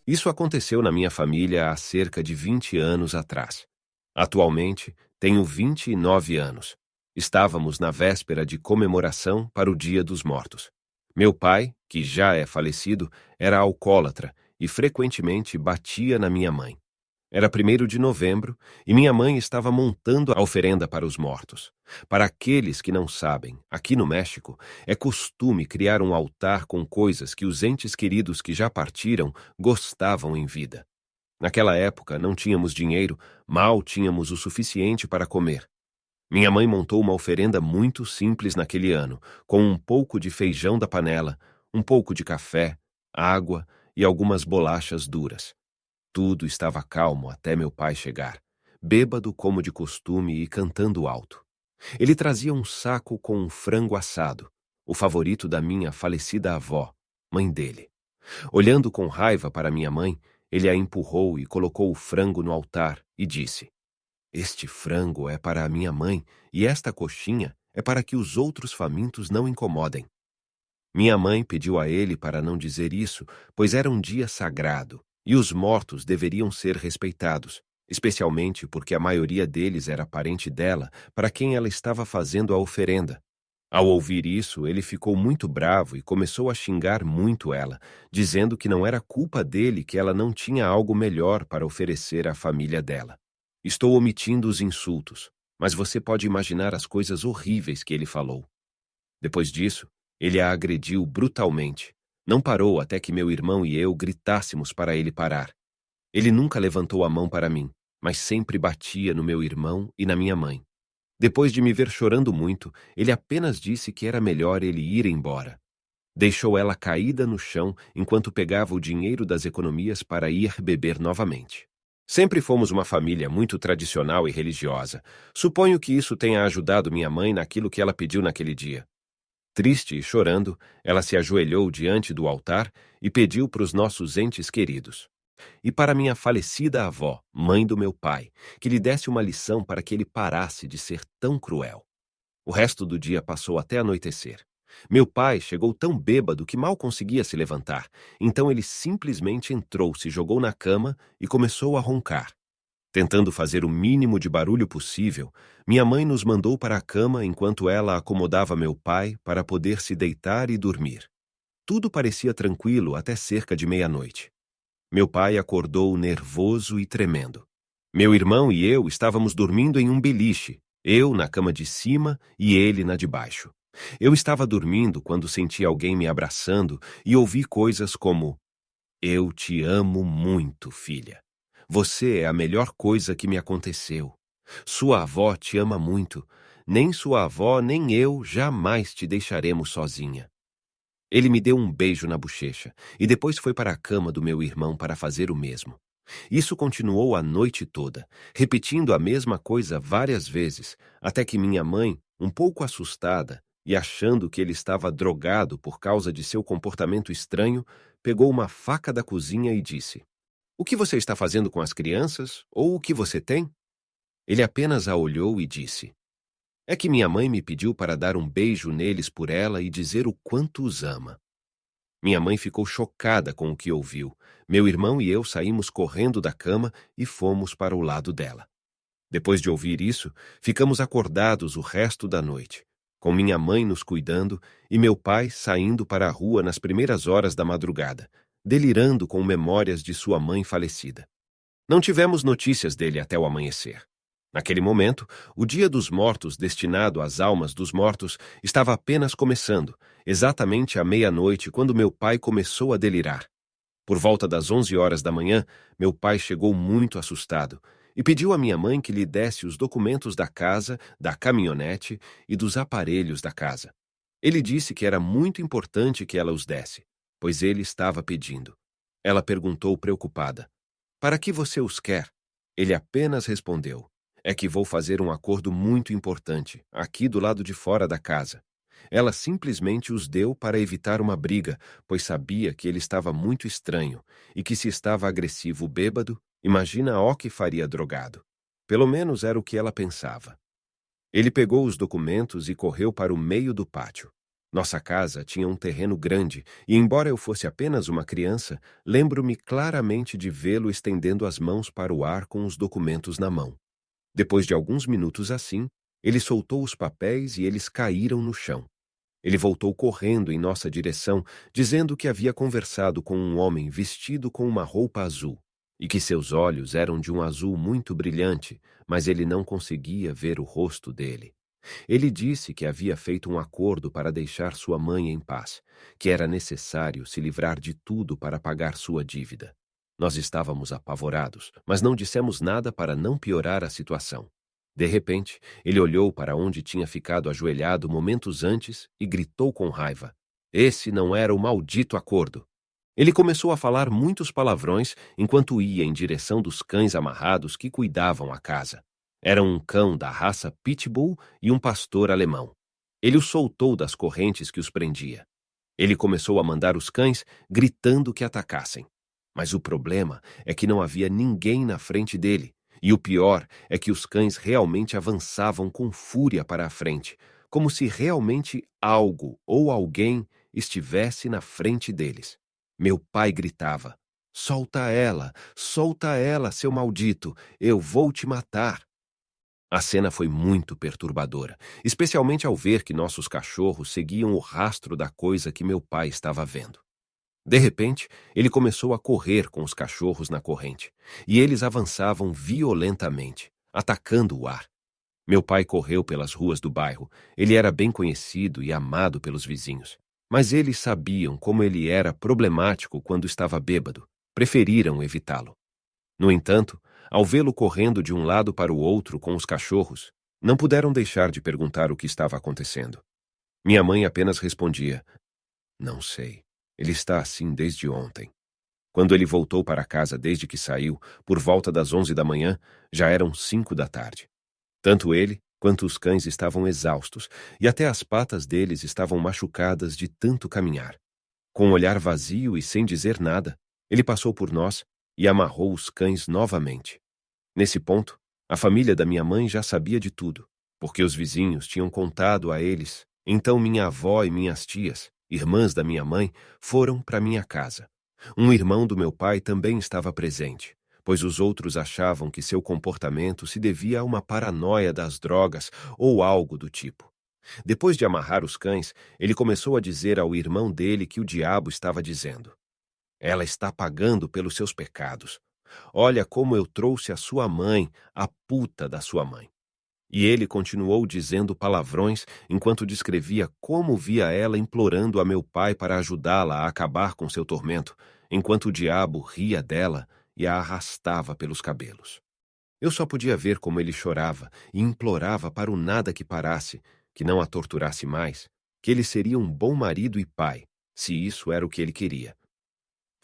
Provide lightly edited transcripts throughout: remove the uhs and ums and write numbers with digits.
Isso aconteceu na minha família há cerca de 20 anos atrás. Atualmente, tenho 29 anos. Estávamos na véspera de comemoração para o Dia dos Mortos. Meu pai, que já é falecido, era alcoólatra e frequentemente batia na minha mãe. Era 1º de novembro e minha mãe estava montando a oferenda para os mortos. Para aqueles que não sabem, aqui no México, é costume criar um altar com coisas que os entes queridos que já partiram gostavam em vida. Naquela época, não tínhamos dinheiro, mal tínhamos o suficiente para comer. Minha mãe montou uma oferenda muito simples naquele ano, com um pouco de feijão da panela, um pouco de café, água e algumas bolachas duras. Tudo estava calmo até meu pai chegar, bêbado como de costume e cantando alto. Ele trazia um saco com um frango assado, o favorito da minha falecida avó, mãe dele. Olhando com raiva para minha mãe, ele a empurrou e colocou o frango no altar e disse: "Este frango é para a minha mãe e esta coxinha é para que os outros famintos não incomodem." Minha mãe pediu a ele para não dizer isso, pois era um dia sagrado e os mortos deveriam ser respeitados, especialmente porque a maioria deles era parente dela, para quem ela estava fazendo a oferenda. Ao ouvir isso, ele ficou muito bravo e começou a xingar muito ela, dizendo que não era culpa dele que ela não tinha algo melhor para oferecer à família dela. Estou omitindo os insultos, mas você pode imaginar as coisas horríveis que ele falou. Depois disso, ele a agrediu brutalmente. Não parou até que meu irmão e eu gritássemos para ele parar. Ele nunca levantou a mão para mim, mas sempre batia no meu irmão e na minha mãe. Depois de me ver chorando muito, ele apenas disse que era melhor ele ir embora. Deixou ela caída no chão enquanto pegava o dinheiro das economias para ir beber novamente. Sempre fomos uma família muito tradicional e religiosa. Suponho que isso tenha ajudado minha mãe naquilo que ela pediu naquele dia. Triste e chorando, ela se ajoelhou diante do altar e pediu para os nossos entes queridos. E para minha falecida avó, mãe do meu pai, que lhe desse uma lição para que ele parasse de ser tão cruel. O resto do dia passou até anoitecer. Meu pai chegou tão bêbado que mal conseguia se levantar, então ele simplesmente entrou, se jogou na cama e começou a roncar. Tentando fazer o mínimo de barulho possível, minha mãe nos mandou para a cama enquanto ela acomodava meu pai para poder se deitar e dormir. Tudo parecia tranquilo até cerca de meia-noite. Meu pai acordou nervoso e tremendo. Meu irmão e eu estávamos dormindo em um beliche, eu na cama de cima e ele na de baixo. Eu estava dormindo quando senti alguém me abraçando e ouvi coisas como: "Eu te amo muito, filha. Você é a melhor coisa que me aconteceu. Sua avó te ama muito. Nem sua avó nem eu jamais te deixaremos sozinha." Ele me deu um beijo na bochecha e depois foi para a cama do meu irmão para fazer o mesmo. Isso continuou a noite toda, repetindo a mesma coisa várias vezes, até que minha mãe, um pouco assustada e achando que ele estava drogado por causa de seu comportamento estranho, pegou uma faca da cozinha e disse: "O que você está fazendo com as crianças? Ou o que você tem?" Ele apenas a olhou e disse: "É que minha mãe me pediu para dar um beijo neles por ela e dizer o quanto os ama." Minha mãe ficou chocada com o que ouviu. Meu irmão e eu saímos correndo da cama e fomos para o lado dela. Depois de ouvir isso, ficamos acordados o resto da noite, com minha mãe nos cuidando e meu pai saindo para a rua nas primeiras horas da madrugada, delirando com memórias de sua mãe falecida. Não tivemos notícias dele até o amanhecer. Naquele momento, o Dia dos Mortos destinado às almas dos mortos estava apenas começando, exatamente à meia-noite, quando meu pai começou a delirar. Por volta das 11 horas da manhã, meu pai chegou muito assustado e pediu à minha mãe que lhe desse os documentos da casa, da caminhonete e dos aparelhos da casa. Ele disse que era muito importante que ela os desse, pois ele estava pedindo. Ela perguntou preocupada: "Para que você os quer?" Ele apenas respondeu: "É que vou fazer um acordo muito importante, aqui do lado de fora da casa." Ela simplesmente os deu para evitar uma briga, pois sabia que ele estava muito estranho e que se estava agressivo bêbado, imagina o que faria drogado. Pelo menos era o que ela pensava. Ele pegou os documentos e correu para o meio do pátio. Nossa casa tinha um terreno grande e, embora eu fosse apenas uma criança, lembro-me claramente de vê-lo estendendo as mãos para o ar com os documentos na mão. Depois de alguns minutos assim, ele soltou os papéis e eles caíram no chão. Ele voltou correndo em nossa direção, dizendo que havia conversado com um homem vestido com uma roupa azul e que seus olhos eram de um azul muito brilhante, mas ele não conseguia ver o rosto dele. Ele disse que havia feito um acordo para deixar sua mãe em paz, que era necessário se livrar de tudo para pagar sua dívida. Nós estávamos apavorados, mas não dissemos nada para não piorar a situação. De repente, ele olhou para onde tinha ficado ajoelhado momentos antes e gritou com raiva. Esse não era o maldito acordo. Ele começou a falar muitos palavrões enquanto ia em direção dos cães amarrados que cuidavam a casa. Era um cão da raça Pitbull e um pastor alemão. Ele os soltou das correntes que os prendia. Ele começou a mandar os cães, gritando que atacassem. Mas o problema é que não havia ninguém na frente dele. E o pior é que os cães realmente avançavam com fúria para a frente, como se realmente algo ou alguém estivesse na frente deles. Meu pai gritava: solta ela, seu maldito, eu vou te matar. A cena foi muito perturbadora, especialmente ao ver que nossos cachorros seguiam o rastro da coisa que meu pai estava vendo. De repente, ele começou a correr com os cachorros na corrente, e eles avançavam violentamente, atacando o ar. Meu pai correu pelas ruas do bairro. Ele era bem conhecido e amado pelos vizinhos. Mas eles sabiam como ele era problemático quando estava bêbado. Preferiram evitá-lo. No entanto, ao vê-lo correndo de um lado para o outro com os cachorros, não puderam deixar de perguntar o que estava acontecendo. Minha mãe apenas respondia: não sei. Ele está assim desde ontem. Quando ele voltou para casa desde que saiu, por volta das 11 da manhã, já eram 5 da tarde. Tanto ele quanto os cães estavam exaustos e até as patas deles estavam machucadas de tanto caminhar. Com um olhar vazio e sem dizer nada, ele passou por nós e amarrou os cães novamente. Nesse ponto, a família da minha mãe já sabia de tudo, porque os vizinhos tinham contado a eles. Então minha avó e minhas tias, irmãs da minha mãe, foram para minha casa. Um irmão do meu pai também estava presente, pois os outros achavam que seu comportamento se devia a uma paranoia das drogas ou algo do tipo. Depois de amarrar os cães, ele começou a dizer ao irmão dele que o diabo estava dizendo: ela está pagando pelos seus pecados. Olha como eu trouxe a sua mãe, a puta da sua mãe. E ele continuou dizendo palavrões enquanto descrevia como via ela implorando a meu pai para ajudá-la a acabar com seu tormento, enquanto o diabo ria dela e a arrastava pelos cabelos. Eu só podia ver como ele chorava e implorava para o nada que parasse, que não a torturasse mais, que ele seria um bom marido e pai, se isso era o que ele queria.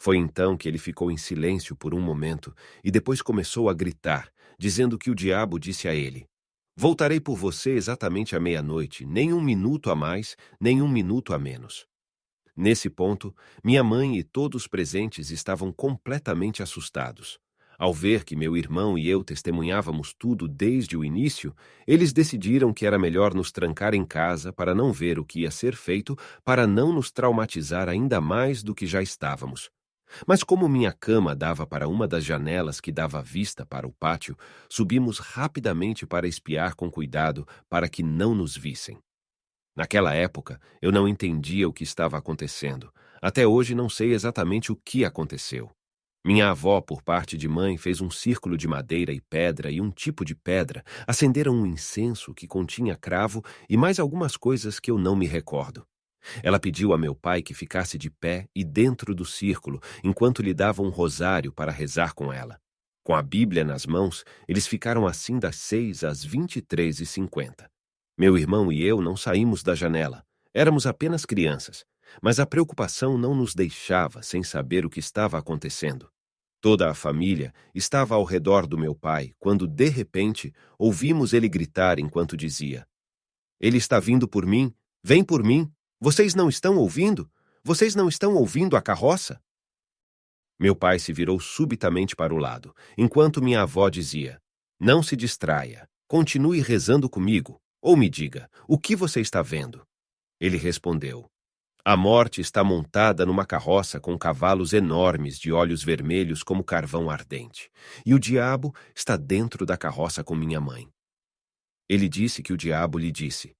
Foi então que ele ficou em silêncio por um momento e depois começou a gritar, dizendo que o diabo disse a ele: voltarei por você exatamente à meia-noite, nem um minuto a mais, nem um minuto a menos. Nesse ponto, minha mãe e todos os presentes estavam completamente assustados. Ao ver que meu irmão e eu testemunhávamos tudo desde o início, eles decidiram que era melhor nos trancar em casa para não ver o que ia ser feito, para não nos traumatizar ainda mais do que já estávamos. Mas como minha cama dava para uma das janelas que dava vista para o pátio, subimos rapidamente para espiar com cuidado para que não nos vissem. Naquela época, eu não entendia o que estava acontecendo. Até hoje não sei exatamente o que aconteceu. Minha avó, por parte de mãe, fez um círculo de madeira e pedra e um tipo de pedra, acenderam um incenso que continha cravo e mais algumas coisas que eu não me recordo. Ela pediu a meu pai que ficasse de pé e dentro do círculo, enquanto lhe dava um rosário para rezar com ela. Com a Bíblia nas mãos, eles ficaram assim das 6 às 23h50. Meu irmão e eu não saímos da janela. Éramos apenas crianças, mas a preocupação não nos deixava sem saber o que estava acontecendo. Toda a família estava ao redor do meu pai, quando, de repente, ouvimos ele gritar enquanto dizia: ele está vindo por mim, vem por mim. Vocês não estão ouvindo? Vocês não estão ouvindo a carroça? Meu pai se virou subitamente para o lado, enquanto minha avó dizia: não se distraia, continue rezando comigo, ou me diga, o que você está vendo? Ele respondeu: A morte está montada numa carroça com cavalos enormes de olhos vermelhos como carvão ardente, e o diabo está dentro da carroça com minha mãe. Ele disse que o diabo lhe disse: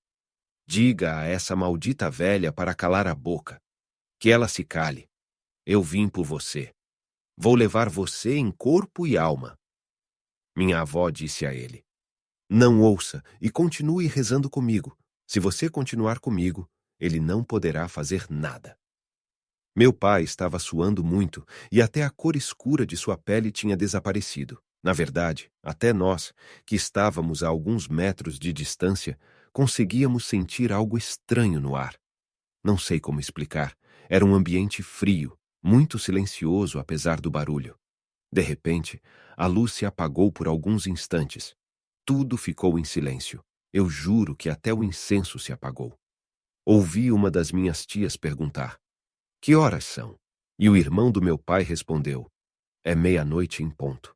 Diga a essa maldita velha para calar a boca, que ela se cale. Eu vim por você. Vou levar você em corpo e alma. Minha avó disse a ele: Não ouça e continue rezando comigo. Se você continuar comigo, ele não poderá fazer nada. Meu pai estava suando muito e até a cor escura de sua pele tinha desaparecido. Na verdade, até nós, que estávamos a alguns metros de distância, conseguíamos sentir algo estranho no ar. Não sei como explicar. Era um ambiente frio, muito silencioso apesar do barulho. De repente, a luz se apagou por alguns instantes. Tudo ficou em silêncio. Eu juro que até o incenso se apagou. Ouvi uma das minhas tias perguntar: Que horas são? E o irmão do meu pai respondeu: É meia-noite em ponto.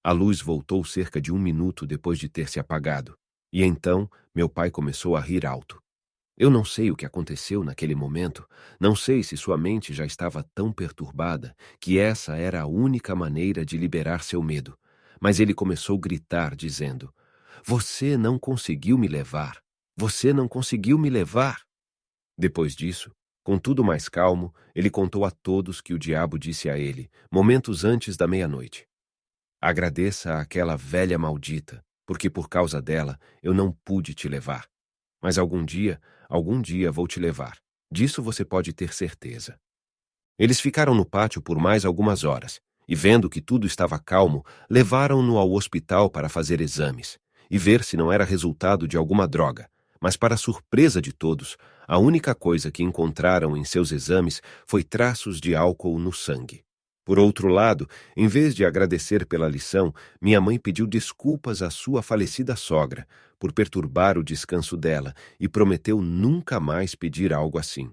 A luz voltou cerca de 1 minuto depois de ter se apagado, e então meu pai começou a rir alto. Eu não sei o que aconteceu naquele momento, não sei se sua mente já estava tão perturbada que essa era a única maneira de liberar seu medo, mas ele começou a gritar, dizendo: Você não conseguiu me levar! Você não conseguiu me levar! Depois disso, com tudo mais calmo, ele contou a todos que o diabo disse a ele, momentos antes da meia-noite: Agradeça àquela velha maldita, porque por causa dela eu não pude te levar. Mas algum dia vou te levar. Disso você pode ter certeza. Eles ficaram no pátio por mais algumas horas, e vendo que tudo estava calmo, levaram-no ao hospital para fazer exames, e ver se não era resultado de alguma droga. Mas para surpresa de todos, a única coisa que encontraram em seus exames foi traços de álcool no sangue. Por outro lado, em vez de agradecer pela lição, minha mãe pediu desculpas à sua falecida sogra por perturbar o descanso dela e prometeu nunca mais pedir algo assim.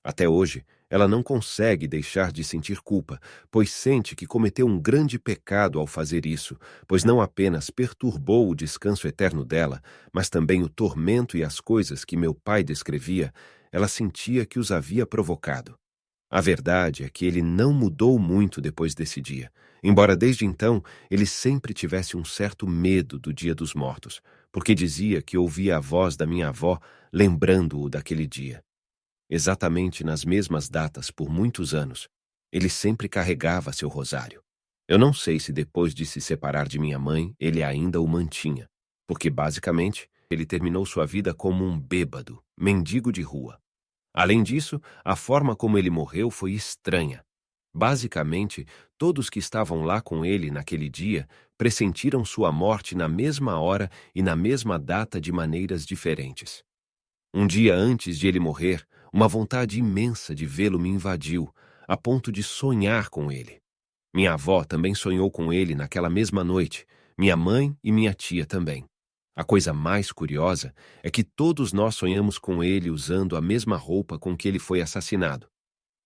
Até hoje, ela não consegue deixar de sentir culpa, pois sente que cometeu um grande pecado ao fazer isso, pois não apenas perturbou o descanso eterno dela, mas também o tormento e as coisas que meu pai descrevia, ela sentia que os havia provocado. A verdade é que ele não mudou muito depois desse dia, embora desde então ele sempre tivesse um certo medo do Dia dos Mortos, porque dizia que ouvia a voz da minha avó lembrando-o daquele dia. Exatamente nas mesmas datas por muitos anos, ele sempre carregava seu rosário. Eu não sei se depois de se separar de minha mãe ele ainda o mantinha, porque basicamente ele terminou sua vida como um bêbado, mendigo de rua. Além disso, a forma como ele morreu foi estranha. Basicamente, todos que estavam lá com ele naquele dia pressentiram sua morte na mesma hora e na mesma data de maneiras diferentes. Um dia antes de ele morrer, uma vontade imensa de vê-lo me invadiu, a ponto de sonhar com ele. Minha avó também sonhou com ele naquela mesma noite, minha mãe e minha tia também. A coisa mais curiosa é que todos nós sonhamos com ele usando a mesma roupa com que ele foi assassinado.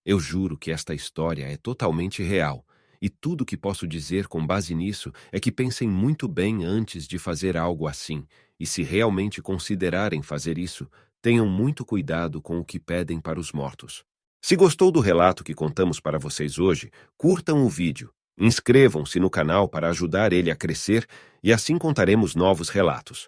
Eu juro que esta história é totalmente real, e tudo que posso dizer com base nisso é que pensem muito bem antes de fazer algo assim, e se realmente considerarem fazer isso, tenham muito cuidado com o que pedem para os mortos. Se gostou do relato que contamos para vocês hoje, curtam o vídeo. Inscrevam-se no canal para ajudar ele a crescer e assim contaremos novos relatos.